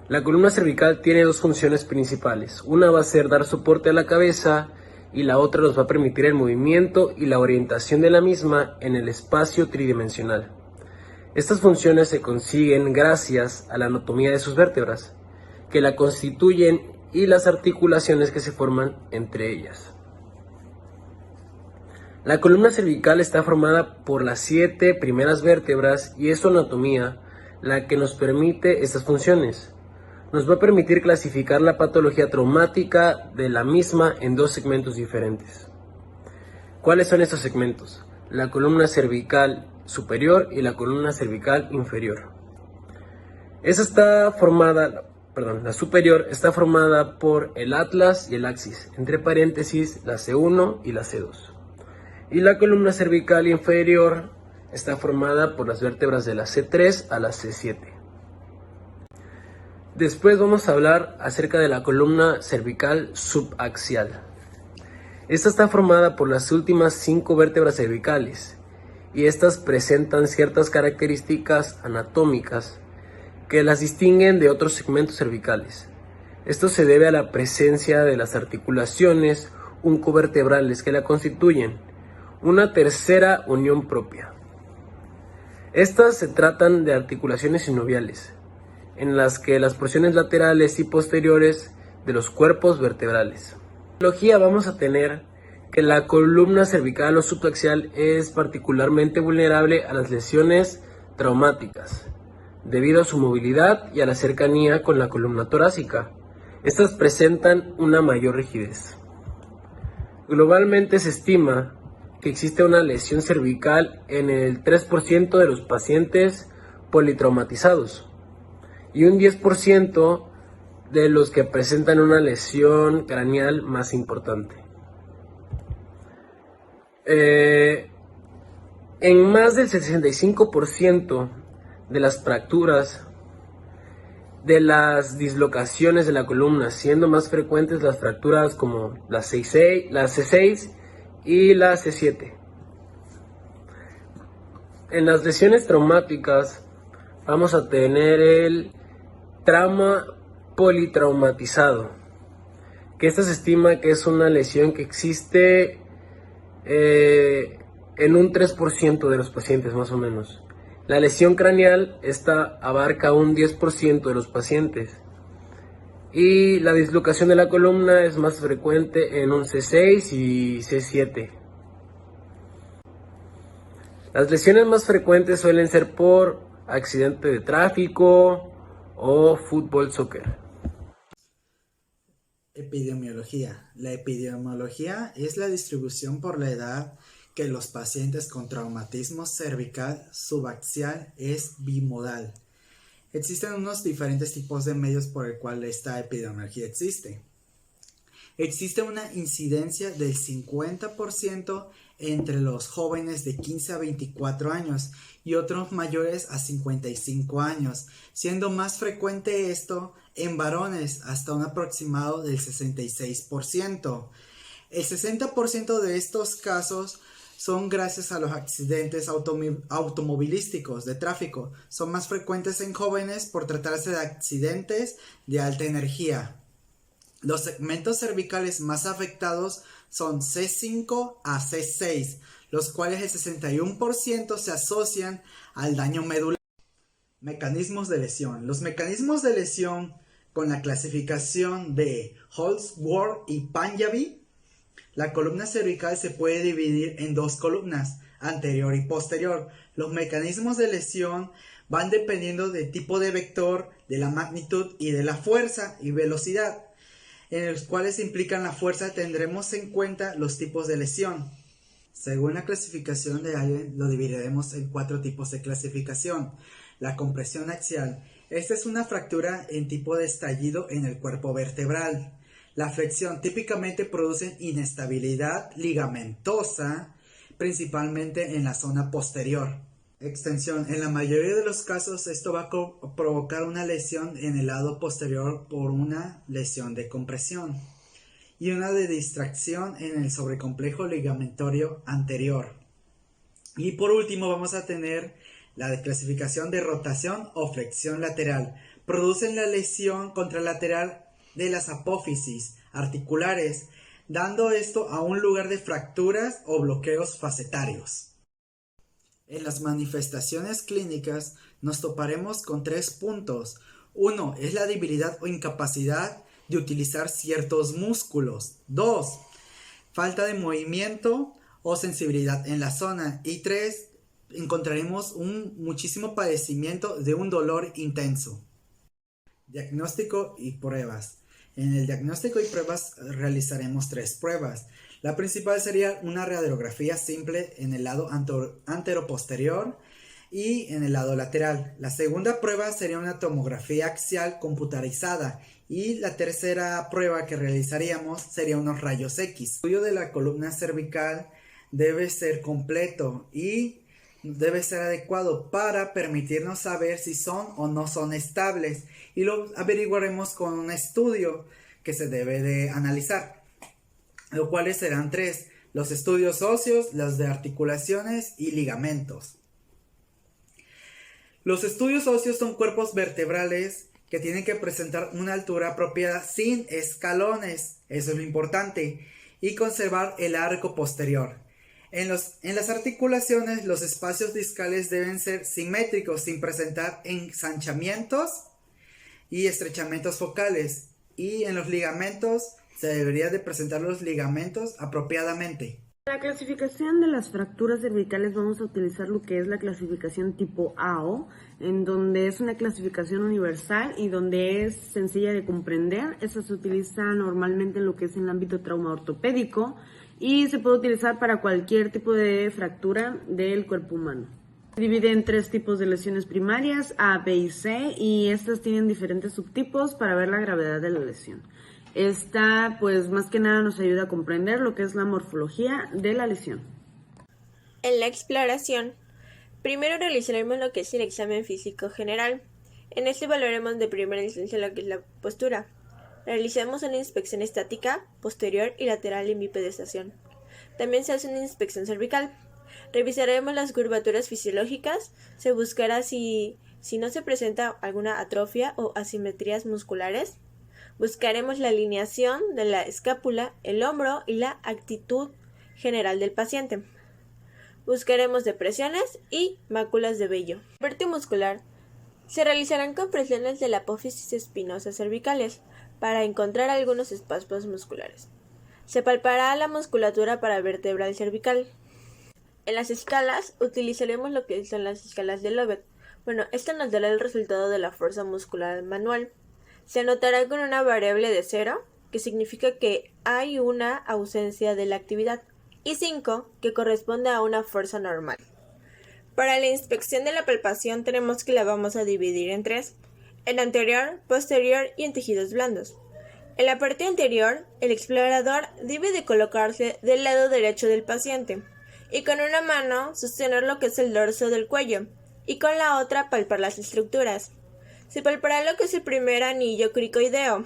La columna cervical tiene dos funciones principales. Una va a ser dar soporte a la cabeza y la otra nos va a permitir el movimiento y la orientación de la misma en el espacio tridimensional. Estas funciones se consiguen gracias a la anatomía de sus vértebras, que la constituyen, y las articulaciones que se forman entre ellas. La columna cervical está formada por las 7 primeras vértebras y es su anatomía la que nos permite estas funciones. Nos va a permitir clasificar la patología traumática de la misma en dos segmentos diferentes. ¿Cuáles son estos segmentos? La columna cervical superior y la columna cervical inferior. La superior está formada por el atlas y el axis, entre paréntesis la C1 y la C2. Y la columna cervical inferior está formada por las vértebras de la C3 a la C7. Después vamos a hablar acerca de la columna cervical subaxial. Esta está formada por las últimas 5 vértebras cervicales y estas presentan ciertas características anatómicas que las distinguen de otros segmentos cervicales. Esto se debe a la presencia de las articulaciones uncovertebrales que la constituyen, una tercera unión propia. Estas se tratan de articulaciones sinoviales, en las que las porciones laterales y posteriores de los cuerpos vertebrales. En patología vamos a tener que la columna cervical o subaxial es particularmente vulnerable a las lesiones traumáticas, debido a su movilidad y a la cercanía con la columna torácica. Estas presentan una mayor rigidez. Globalmente se estima que existe una lesión cervical en el 3% de los pacientes politraumatizados y un 10% de los que presentan una lesión craneal más importante. En más del 65% de las fracturas de las dislocaciones de la columna, siendo más frecuentes las fracturas como la C6 y la C7. En las lesiones traumáticas vamos a tener el trauma politraumatizado, que esta se estima que es una lesión que existe en un 3% de los pacientes más o menos. La lesión craneal, esta abarca un 10% de los pacientes. Y la dislocación de la columna es más frecuente en un C6 y C7. Las lesiones más frecuentes suelen ser por accidente de tráfico o fútbol, soccer. Epidemiología. La epidemiología es la distribución por la edad que los pacientes con traumatismo cervical subaxial es bimodal. Existen unos diferentes tipos de medios por el cual esta epidemiología existe. Existe una incidencia del 50% entre los jóvenes de 15 a 24 años y otros mayores a 55 años, siendo más frecuente esto en varones hasta un aproximado del 66%. El 60% de estos casos son gracias a los accidentes automovilísticos de tráfico. Son más frecuentes en jóvenes por tratarse de accidentes de alta energía. Los segmentos cervicales más afectados son C5 a C6, los cuales el 61% se asocian al daño medular. Mecanismos de lesión. Los mecanismos de lesión con la clasificación de Holdsworth y Panjabi, la columna cervical se puede dividir en dos columnas, anterior y posterior. Los mecanismos de lesión van dependiendo del tipo de vector, de la magnitud y de la fuerza y velocidad. En los cuales implican la fuerza tendremos en cuenta los tipos de lesión. Según la clasificación de Allen, lo dividiremos en 4 tipos de clasificación. La compresión axial. Esta es una fractura en tipo de estallido en el cuerpo vertebral. La flexión típicamente produce inestabilidad ligamentosa, principalmente en la zona posterior. Extensión. En la mayoría de los casos esto va a provocar una lesión en el lado posterior por una lesión de compresión y una de distracción en el sobrecomplejo ligamentario anterior. Y por último vamos a tener la clasificación de rotación o flexión lateral. producen la lesión contralateral de las apófisis articulares, dando esto a un lugar de fracturas o bloqueos facetarios. En las manifestaciones clínicas nos toparemos con 3 puntos. Uno es la debilidad o incapacidad de utilizar ciertos músculos. 2, falta de movimiento o sensibilidad en la zona. Y 3, encontraremos un muchísimo padecimiento de un dolor intenso. Diagnóstico y pruebas. En el diagnóstico y pruebas realizaremos 3 pruebas. La principal sería una radiografía simple en el lado antero-posterior y en el lado lateral. La segunda prueba sería una tomografía axial computarizada y la tercera prueba que realizaríamos sería unos rayos X. El estudio de la columna cervical debe ser completo y debe ser adecuado para permitirnos saber si son o no son estables, y lo averiguaremos con un estudio que se debe de analizar, los cuales serán 3, los estudios óseos, los de articulaciones y ligamentos. Los estudios óseos son cuerpos vertebrales que tienen que presentar una altura apropiada sin escalones, eso es lo importante, y conservar el arco posterior. En las articulaciones, los espacios discales deben ser simétricos sin presentar ensanchamientos y estrechamientos focales. Y en los ligamentos se debería de presentar los ligamentos apropiadamente. Para la clasificación de las fracturas cervicales vamos a utilizar lo que es la clasificación tipo AO, en donde es una clasificación universal y donde es sencilla de comprender. Esa se utiliza normalmente en lo que es en el ámbito trauma ortopédico y se puede utilizar para cualquier tipo de fractura del cuerpo humano. Se divide en 3 tipos de lesiones primarias, A, B y C, y estas tienen diferentes subtipos para ver la gravedad de la lesión. Esta, pues, más que nada nos ayuda a comprender lo que es la morfología de la lesión. En la exploración, primero realizaremos lo que es el examen físico general. En este evaluaremos de primera instancia lo que es la postura. Realizamos una inspección estática, posterior y lateral en bipedestación. También se hace una inspección cervical. Revisaremos las curvaturas fisiológicas. Se buscará si no se presenta alguna atrofia o asimetrías musculares. Buscaremos la alineación de la escápula, el hombro y la actitud general del paciente. Buscaremos depresiones y máculas de vello. En la parte muscular, se realizarán compresiones de la apófisis espinosa cervicales para encontrar algunos espasmos musculares. Se palpará la musculatura vertebral cervical. En las escalas utilizaremos lo que son las escalas de Lovett. Esto nos dará el resultado de la fuerza muscular manual. Se anotará con una variable de 0, que significa que hay una ausencia de la actividad, y 5, que corresponde a una fuerza normal. Para la inspección de la palpación tenemos que la vamos a dividir en 3, en anterior, posterior y en tejidos blandos. En la parte anterior, el explorador debe de colocarse del lado derecho del paciente y con una mano sostener lo que es el dorso del cuello y con la otra palpar las estructuras. Se palpará lo que es el primer anillo cricoideo.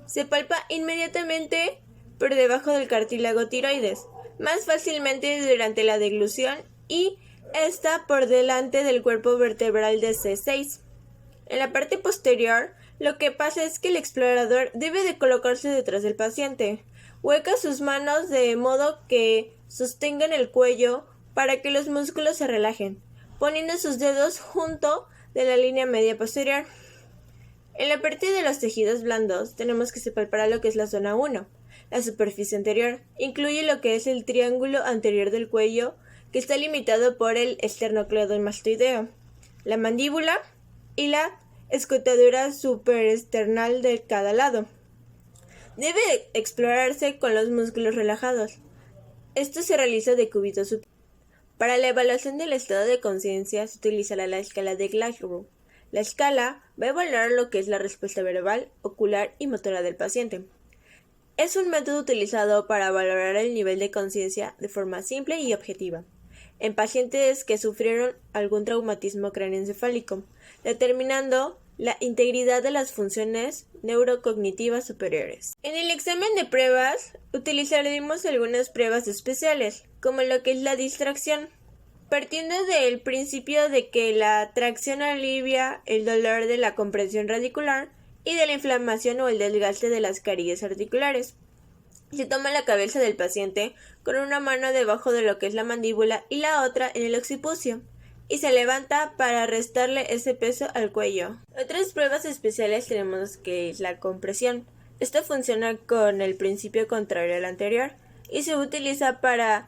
Se palpa inmediatamente por debajo del cartílago tiroides, más fácilmente durante la deglución y esta por delante del cuerpo vertebral de C6. En la parte posterior, lo que pasa es que el explorador debe de colocarse detrás del paciente. Hueca sus manos de modo que sostengan el cuello para que los músculos se relajen, poniendo sus dedos junto de la línea media posterior. En la parte de los tejidos blandos tenemos que se palpará lo que es la zona 1. La superficie anterior incluye lo que es el triángulo anterior del cuello, que está limitado por el esternocleidomastoideo, la mandíbula y la escotadura superesternal de cada lado. Debe explorarse con los músculos relajados. Esto se realiza de cúbito superior. Para la evaluación del estado de conciencia se utilizará la escala de Glasgow. La escala va a evaluar lo que es la respuesta verbal, ocular y motora del paciente. Es un método utilizado para valorar el nivel de conciencia de forma simple y objetiva en pacientes que sufrieron algún traumatismo craneoencefálico, determinando la integridad de las funciones neurocognitivas superiores. En el examen de pruebas utilizaremos algunas pruebas especiales, como lo que es la distracción. Partiendo del principio de que la tracción alivia el dolor de la compresión radicular y de la inflamación o el desgaste de las carillas articulares. Se toma la cabeza del paciente con una mano debajo de lo que es la mandíbula y la otra en el occipucio, y se levanta para restarle ese peso al cuello. Otras pruebas especiales tenemos que es la compresión. Esto funciona con el principio contrario al anterior y se utiliza para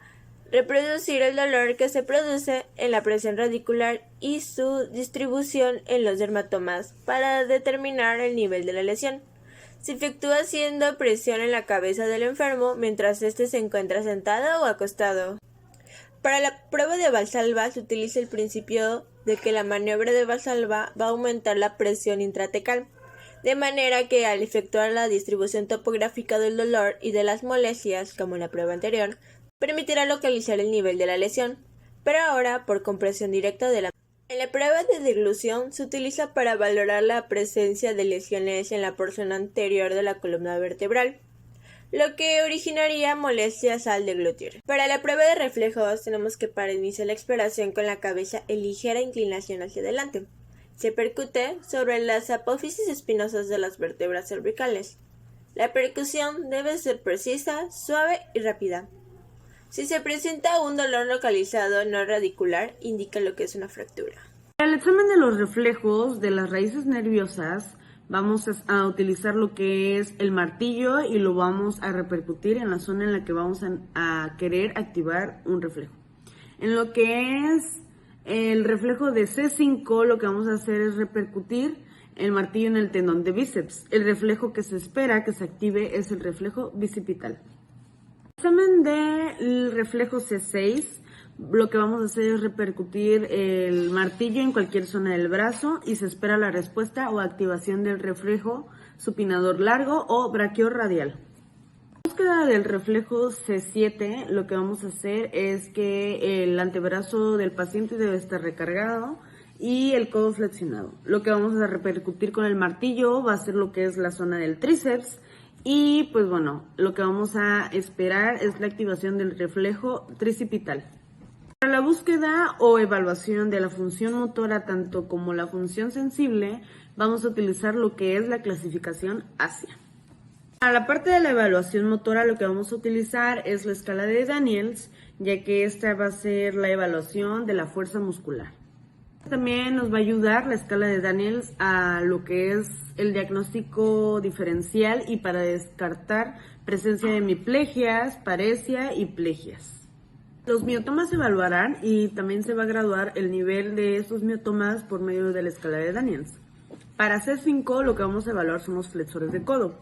reproducir el dolor que se produce en la presión radicular y su distribución en los dermatomas para determinar el nivel de la lesión. Se efectúa haciendo presión en la cabeza del enfermo mientras éste se encuentra sentado o acostado. Para la prueba de Valsalva se utiliza el principio de que la maniobra de Valsalva va a aumentar la presión intratecal, de manera que al efectuar la distribución topográfica del dolor y de las molestias, como en la prueba anterior, permitirá localizar el nivel de la lesión, pero ahora por compresión directa de la. En la prueba de deglución se utiliza para valorar la presencia de lesiones en la porción anterior de la columna vertebral, lo que originaría molestias al deglutir. Para la prueba de reflejos tenemos que para iniciar la exploración con la cabeza en ligera inclinación hacia adelante. Se percute sobre las apófisis espinosas de las vértebras cervicales. La percusión debe ser precisa, suave y rápida. Si se presenta un dolor localizado no radicular, indica lo que es una fractura. Para el examen de los reflejos de las raíces nerviosas, vamos a utilizar lo que es el martillo y lo vamos a repercutir en la zona en la que vamos a querer activar un reflejo. En lo que es el reflejo de C5, lo que vamos a hacer es repercutir el martillo en el tendón de bíceps. El reflejo que se espera que se active es el reflejo bicipital. En el examen del reflejo C6, lo que vamos a hacer es repercutir el martillo en cualquier zona del brazo y se espera la respuesta o activación del reflejo supinador largo o braquiorradial. En la búsqueda del reflejo C7, lo que vamos a hacer es que el antebrazo del paciente debe estar recargado y el codo flexionado. Lo que vamos a repercutir con el martillo va a ser lo que es la zona del tríceps. Y pues bueno, lo que vamos a esperar es la activación del reflejo tricipital. Para la búsqueda o evaluación de la función motora tanto como la función sensible, vamos a utilizar lo que es la clasificación ASIA. Para la parte de la evaluación motora lo que vamos a utilizar es la escala de Daniels, ya que esta va a ser la evaluación de la fuerza muscular. También nos va a ayudar la escala de Daniels a lo que es el diagnóstico diferencial y para descartar presencia de hemiplegias, paresia y plegias. Los miotomas se evaluarán y también se va a graduar el nivel de estos miotomas por medio de la escala de Daniels. Para C5 lo que vamos a evaluar son los flexores de codo.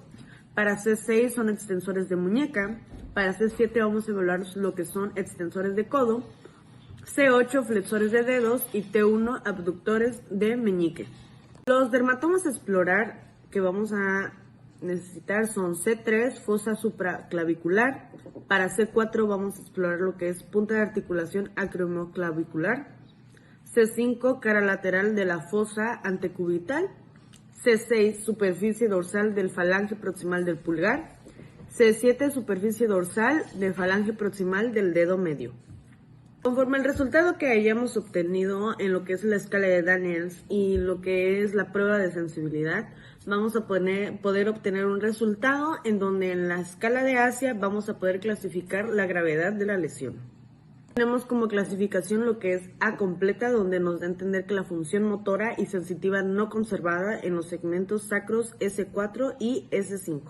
Para C6 son extensores de muñeca. Para C7 vamos a evaluar lo que son extensores de codo. C8 flexores de dedos y T1 abductores de meñique. Los dermatomas a explorar que vamos a necesitar son C3 fosa supraclavicular. Para C4 vamos a explorar lo que es punta de articulación acromioclavicular. C5 cara lateral de la fosa antecubital. C6 superficie dorsal del falange proximal del pulgar. C7 superficie dorsal del falange proximal del dedo medio. Conforme al resultado que hayamos obtenido en lo que es la escala de Daniels y lo que es la prueba de sensibilidad, vamos a poder obtener un resultado en donde en la escala de Asia vamos a poder clasificar la gravedad de la lesión. Tenemos como clasificación lo que es A completa, donde nos da a entender que la función motora y sensitiva no conservada en los segmentos sacros S4 y S5.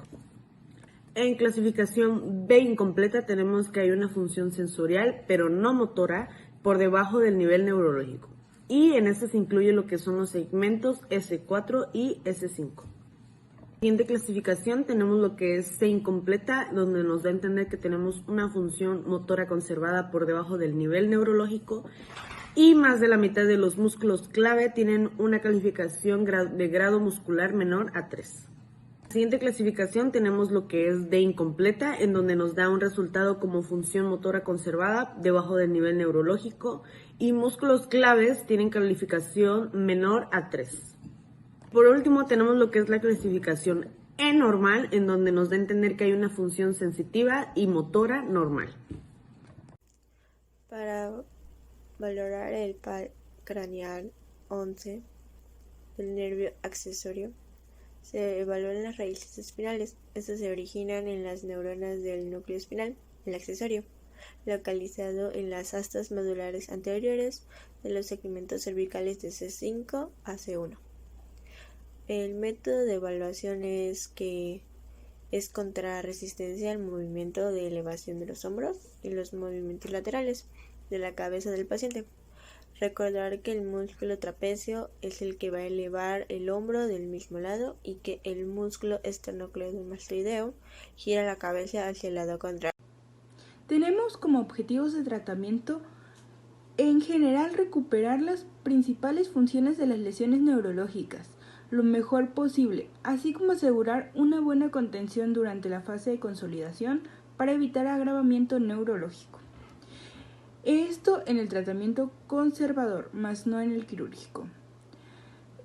En clasificación B incompleta tenemos que hay una función sensorial, pero no motora, por debajo del nivel neurológico. Y en este se incluye lo que son los segmentos S4 y S5. Siguiente clasificación tenemos lo que es C incompleta, donde nos da a entender que tenemos una función motora conservada por debajo del nivel neurológico y más de la mitad de los músculos clave tienen una calificación de grado muscular menor a 3. Siguiente clasificación tenemos lo que es D incompleta, en donde nos da un resultado como función motora conservada debajo del nivel neurológico y músculos claves tienen calificación menor a 3. Por último tenemos lo que es la clasificación E normal, en donde nos da a entender que hay una función sensitiva y motora normal. Para valorar el par craneal 11 del nervio accesorio. Se evalúan las raíces espinales. Estas se originan en las neuronas del núcleo espinal, el accesorio, localizado en las astas medulares anteriores de los segmentos cervicales de C5 a C1. El método de evaluación es contra resistencia al movimiento de elevación de los hombros y los movimientos laterales de la cabeza del paciente. Recordar que el músculo trapecio es el que va a elevar el hombro del mismo lado y que el músculo esternocleidomastoideo gira la cabeza hacia el lado contrario. Tenemos como objetivos de tratamiento en general recuperar las principales funciones de las lesiones neurológicas lo mejor posible, así como asegurar una buena contención durante la fase de consolidación para evitar agravamiento neurológico. Esto en el tratamiento conservador, más no en el quirúrgico.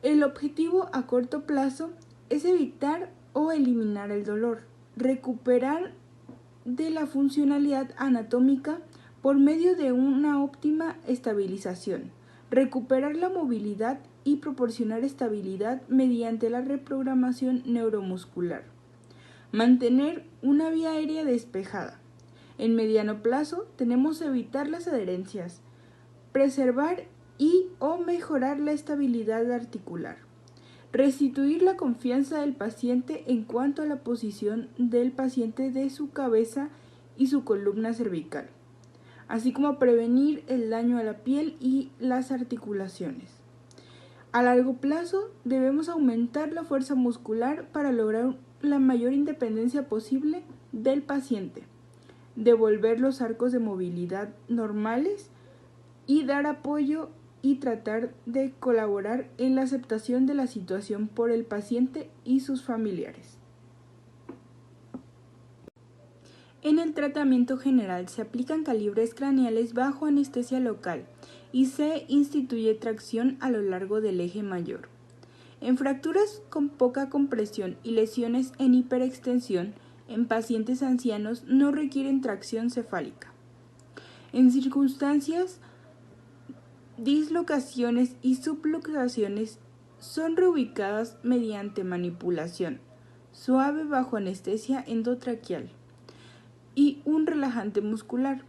El objetivo a corto plazo es evitar o eliminar el dolor, recuperar de la funcionalidad anatómica por medio de una óptima estabilización, recuperar la movilidad y proporcionar estabilidad mediante la reprogramación neuromuscular, mantener una vía aérea despejada. En mediano plazo tenemos evitar las adherencias, preservar y o mejorar la estabilidad articular, restituir la confianza del paciente en cuanto a la posición del paciente de su cabeza y su columna cervical, así como prevenir el daño a la piel y las articulaciones. A largo plazo debemos aumentar la fuerza muscular para lograr la mayor independencia posible del paciente, devolver los arcos de movilidad normales y dar apoyo y tratar de colaborar en la aceptación de la situación por el paciente y sus familiares. En el tratamiento general se aplican calibres craneales bajo anestesia local y se instituye tracción a lo largo del eje mayor. En fracturas con poca compresión y lesiones en hiperextensión, en pacientes ancianos no requieren tracción cefálica. En circunstancias, dislocaciones y subluxaciones son reubicadas mediante manipulación suave bajo anestesia endotraqueal y un relajante muscular.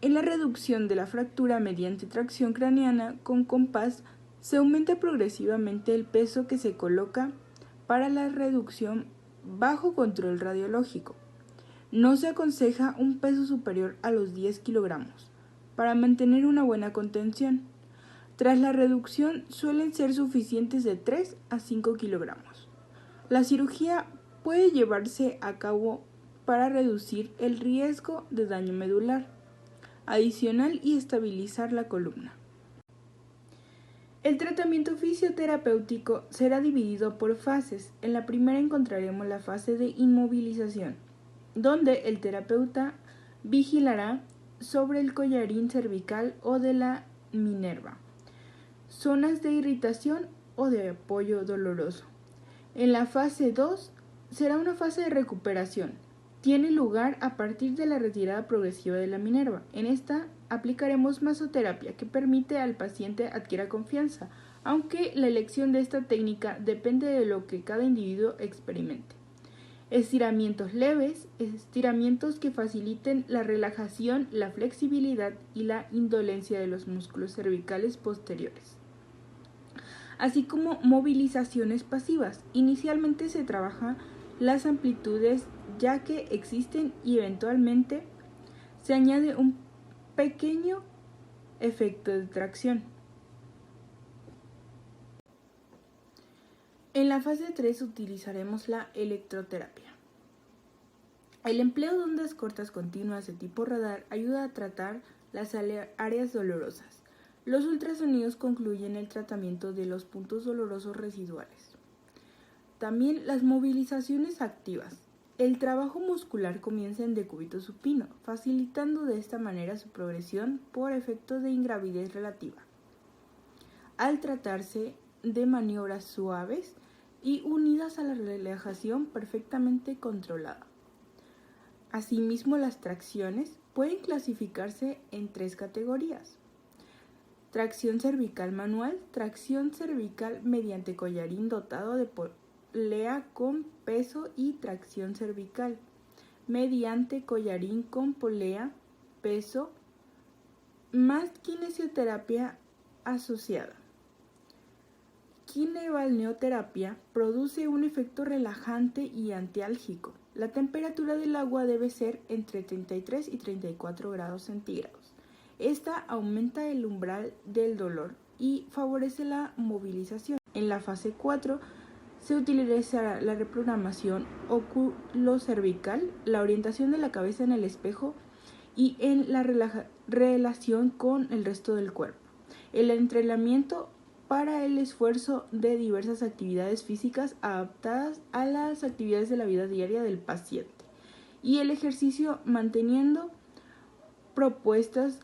En la reducción de la fractura mediante tracción craneana con compás se aumenta progresivamente el peso que se coloca para la reducción bajo control radiológico. No se aconseja un peso superior a los 10 kilogramos para mantener una buena contención. Tras la reducción suelen ser suficientes de 3 a 5 kilogramos. La cirugía puede llevarse a cabo para reducir el riesgo de daño medular adicional y estabilizar la columna. El tratamiento fisioterapéutico será dividido por fases. En la primera encontraremos la fase de inmovilización, donde el terapeuta vigilará sobre el collarín cervical o de la minerva, zonas de irritación o de apoyo doloroso. En la fase 2 será una fase de recuperación. Tiene lugar a partir de la retirada progresiva de la minerva. En esta aplicaremos masoterapia que permite al paciente adquiera confianza, aunque la elección de esta técnica depende de lo que cada individuo experimente. Estiramientos leves, estiramientos que faciliten la relajación, la flexibilidad y la indolencia de los músculos cervicales posteriores, así como movilizaciones pasivas. Inicialmente se trabaja las amplitudes ya que existen y eventualmente se añade un pequeño efecto de tracción. En la fase 3 utilizaremos la electroterapia. El empleo de ondas cortas continuas de tipo radar ayuda a tratar las áreas dolorosas. Los ultrasonidos concluyen el tratamiento de los puntos dolorosos residuales. También las movilizaciones activas. El trabajo muscular comienza en decúbito supino, facilitando de esta manera su progresión por efecto de ingravidez relativa. Al tratarse de maniobras suaves y unidas a la relajación perfectamente controlada. Asimismo, las tracciones pueden clasificarse en 3 categorías: tracción cervical manual, tracción cervical mediante collarín dotado de polea con peso y tracción cervical mediante collarín con polea, peso, más kinesioterapia asociada. Kinebalneoterapia produce un efecto relajante y antiálgico. La temperatura del agua debe ser entre 33 y 34 grados centígrados. Esta aumenta el umbral del dolor y favorece la movilización. En la fase 4 se utilizará la reprogramación oculocervical, la orientación de la cabeza en el espejo y en la relación con el resto del cuerpo. El entrenamiento para el esfuerzo de diversas actividades físicas adaptadas a las actividades de la vida diaria del paciente y el ejercicio manteniendo propuestas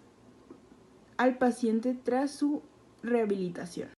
al paciente tras su rehabilitación.